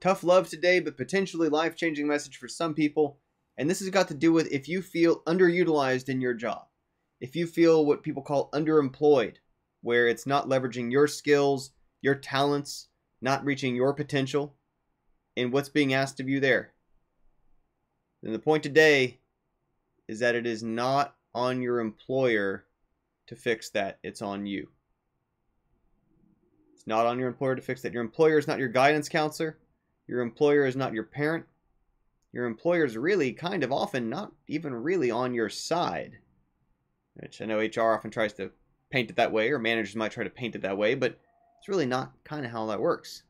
Tough love today, but potentially life-changing message for some people. And this has got to do with if you feel underutilized in your job. If you feel what people call underemployed, where it's not leveraging your skills, your talents, not reaching your potential, and what's being asked of you there. And the point today is that it is not on your employer to fix that. It's on you. It's not on your employer to fix that. Your employer is not your guidance counselor. Your employer is not your parent. Your employer is really kind of often not even really on your side. Which I know HR often tries to paint it that way, or managers might try to paint it that way, but it's really not kind of how that works.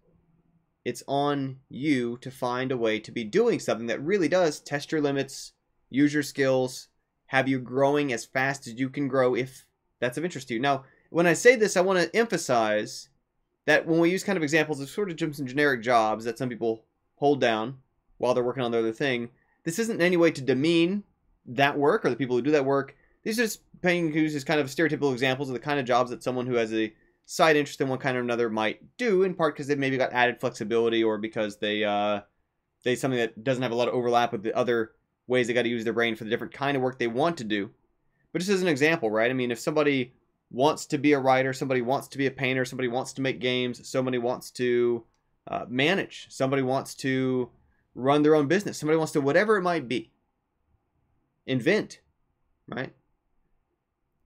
It's on you to find a way to be doing something that really does test your limits, use your skills, have you growing as fast as you can grow if that's of interest to you. Now, when I say this, I want to emphasize that when we use kind of examples of sort of some generic jobs that some people hold down while they're working on their other thing, this isn't in any way to demean that work or the people who do that work. These are just paying who's just kind of stereotypical examples of the kind of jobs that someone who has a side interest in one kind or another might do, in part because they've maybe got added flexibility or because they something that doesn't have a lot of overlap with the other ways they got to use their brain for the different kind of work they want to do. But just as an example, right? I mean, if somebody wants to be a writer, somebody wants to be a painter, somebody wants to make games, somebody wants to manage, somebody wants to run their own business, somebody wants to whatever it might be, invent, right?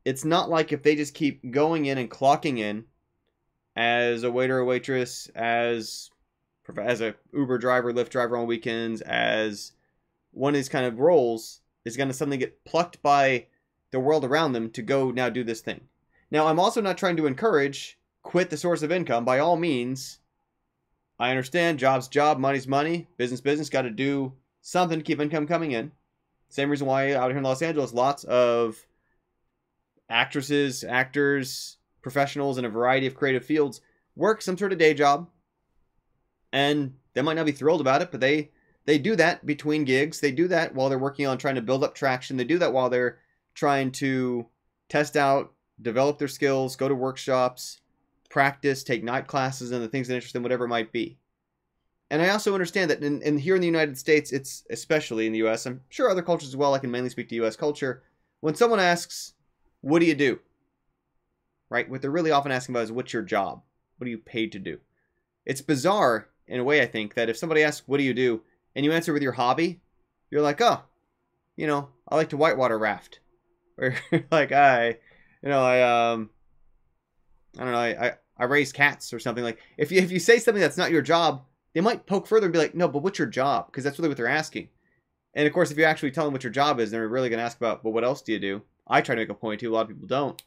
It's not like if they just keep going in and clocking in as a waiter or waitress, as a Uber driver, Lyft driver on weekends, as one of these kind of roles is going to suddenly get plucked by the world around them to go now do this thing. Now, I'm also not trying to encourage quit the source of income. By all means, I understand job's job, money's money, business, got to do something to keep income coming in. Same reason why out here in Los Angeles, lots of actresses, actors, professionals in a variety of creative fields work some sort of day job. And they might not be thrilled about it, but they do that between gigs. They do that while they're working on trying to build up traction. They do that while they're trying to test out, develop their skills, go to workshops, practice, take night classes, and the things that interest them, whatever it might be. And I also understand that here in the United States, it's especially in the U.S., I'm sure other cultures as well, I can mainly speak to U.S. culture, when someone asks, what do you do? Right? What they're really often asking about is, what's your job? What are you paid to do? It's bizarre, in a way, I think, that if somebody asks, what do you do? And you answer with your hobby, you're like, oh, I like to whitewater raft. Or like, I don't know, I raise cats or something. Like, if you say something that's not your job, they might poke further and be like, no, but what's your job? Because that's really what they're asking. And of course, if you actually tell them what your job is, they're really going to ask about, but what else do you do? I try to make a point to, a lot of people don't.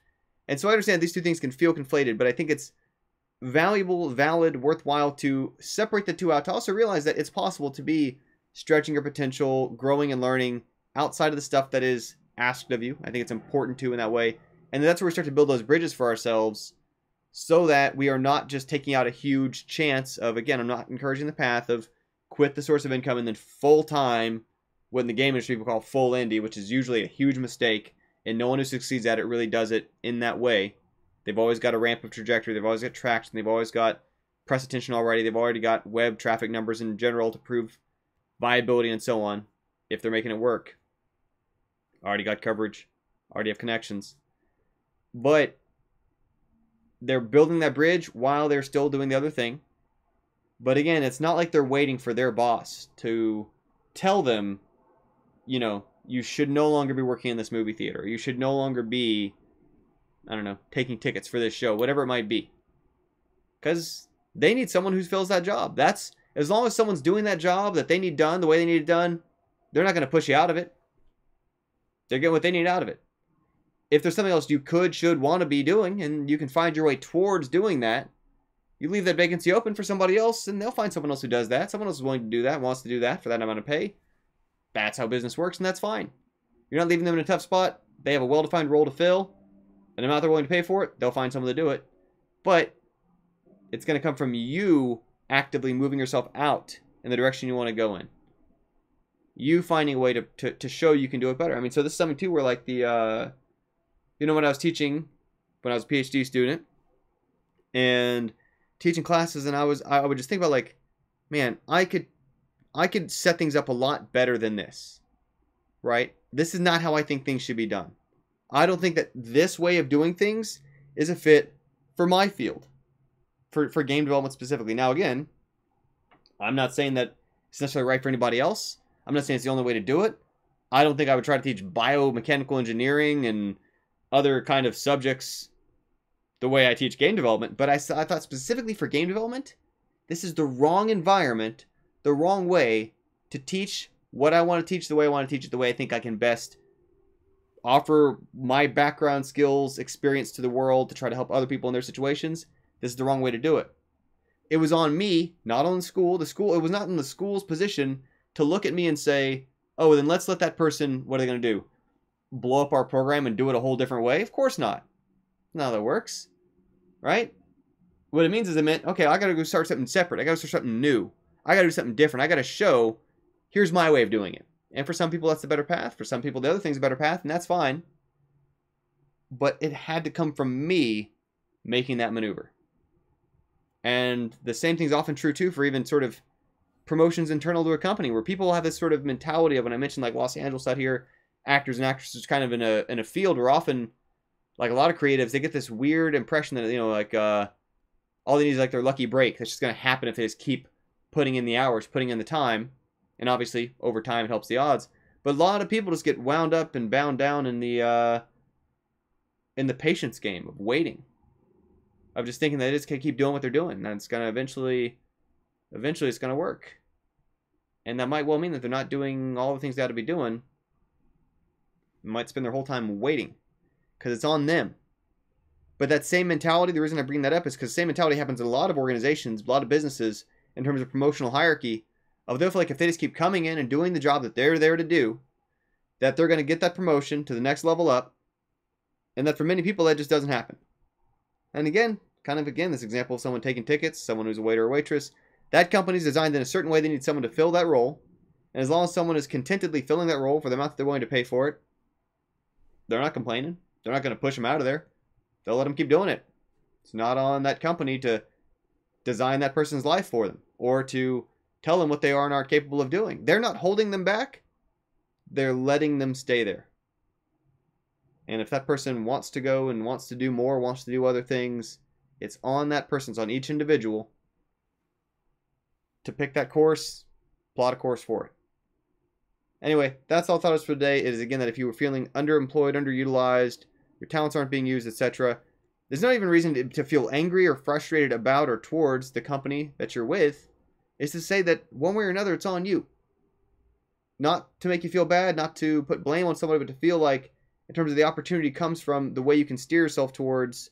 And so I understand these two things can feel conflated, but I think it's valuable, valid, worthwhile to separate the two out, to also realize that it's possible to be stretching your potential, growing and learning outside of the stuff that is asked of you. I think it's important to in that way. And that's where we start to build those bridges for ourselves so that we are not just taking out a huge chance of, again, I'm not encouraging the path of quit the source of income and then full-time, what in the game industry people call full indie, which is usually a huge mistake. And no one who succeeds at it really does it in that way. They've always got a ramp of trajectory. They've always got traction. They've always got press attention already. They've already got web traffic numbers in general to prove viability and so on. If they're making it work. Already got coverage. Already have connections. But they're building that bridge while they're still doing the other thing. But again, it's not like they're waiting for their boss to tell them, you should no longer be working in this movie theater. You should no longer be, I don't know, taking tickets for this show, whatever it might be. Because they need someone who fills that job. That's, as long as someone's doing that job that they need done the way they need it done, they're not going to push you out of it. They're getting what they need out of it. If there's something else you could, should, want to be doing, and you can find your way towards doing that, you leave that vacancy open for somebody else, and they'll find someone else who does that. Someone else is willing to do that, wants to do that for that amount of pay. That's how business works, and that's fine. You're not leaving them in a tough spot. They have a well-defined role to fill. An amount they're willing to pay for it, they'll find someone to do it. But it's going to come from you actively moving yourself out in the direction you want to go in. You finding a way to show you can do it better. I mean, so this is something, too, where, like, when I was teaching, when I was a PhD student, and teaching classes, and I would just think about, like, man, I could set things up a lot better than this, right? This is not how I think things should be done. I don't think that this way of doing things is a fit for my field, for game development specifically. Now, again, I'm not saying that it's necessarily right for anybody else. I'm not saying it's the only way to do it. I don't think I would try to teach biomechanical engineering and other kind of subjects the way I teach game development. But I thought specifically for game development, this is the wrong environment, the wrong way to teach what I want to teach the way I want to teach it, the way I think I can best offer my background, skills, experience to the world to try to help other people in their situations. This is the wrong way to do it. It was on me, not on the school. It was not in the school's position to look at me and say, oh, then let's let that person, what are they going to do? Blow up our program and do it a whole different way? Of course not. Not how that works. Right? What it means is it meant, okay, I got to go start something separate. I got to start something new. I got to do something different. I got to show, here's my way of doing it. And for some people, that's the better path. For some people, the other thing's a better path, and that's fine. But it had to come from me making that maneuver. And the same thing's often true, too, for even sort of promotions internal to a company, where people have this sort of mentality of, when I mentioned like Los Angeles out here, actors and actresses kind of in a field where often, like a lot of creatives, they get this weird impression that, you know, like all they need is like their lucky break. That's just going to happen if they just keep putting in the hours, putting in the time. And obviously, over time, it helps the odds. But a lot of people just get wound up and bound down in the patience game of waiting. Of just thinking that they just can keep doing what they're doing. And it's going to eventually it's going to work. And that might well mean that they're not doing all the things they ought to be doing. They might spend their whole time waiting. Because it's on them. But that same mentality, the reason I bring that up is because the same mentality happens in a lot of organizations, a lot of businesses, in terms of promotional hierarchy. Of they feel like if they just keep coming in and doing the job that they're there to do, that they're going to get that promotion to the next level up. And that for many people, that just doesn't happen. And again, this example of someone taking tickets, someone who's a waiter or waitress. That company's designed in a certain way. They need someone to fill that role. And as long as someone is contentedly filling that role for the amount that they're willing to pay for it, they're not complaining. They're not going to push them out of there. They'll let them keep doing it. It's not on that company to design that person's life for them or to tell them what they are and aren't capable of doing. They're not holding them back. They're letting them stay there. And if that person wants to go and wants to do more, wants to do other things, it's on that person, it's on each individual to pick that course, plot a course for it. Anyway, that's all I thought was for today. It is again that if you were feeling underemployed, underutilized, your talents aren't being used, etc., there's not even reason to feel angry or frustrated about or towards the company that you're with. Is to say that one way or another, it's on you. Not to make you feel bad, not to put blame on somebody, but to feel like, in terms of the opportunity comes from the way you can steer yourself towards,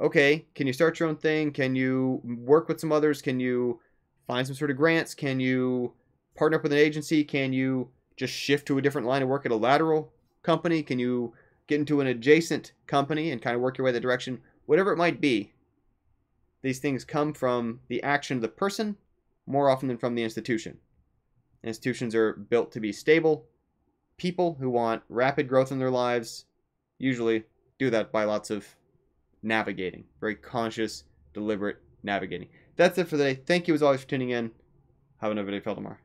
okay, can you start your own thing? Can you work with some others? Can you find some sort of grants? Can you partner up with an agency? Can you just shift to a different line of work at a lateral company? Can you get into an adjacent company and kind of work your way that direction? Whatever it might be, these things come from the action of the person more often than from the institution. Institutions are built to be stable. People who want rapid growth in their lives usually do that by lots of navigating. Very conscious, deliberate navigating. That's it for the day. Thank you as always for tuning in. Have another day, Feldomar.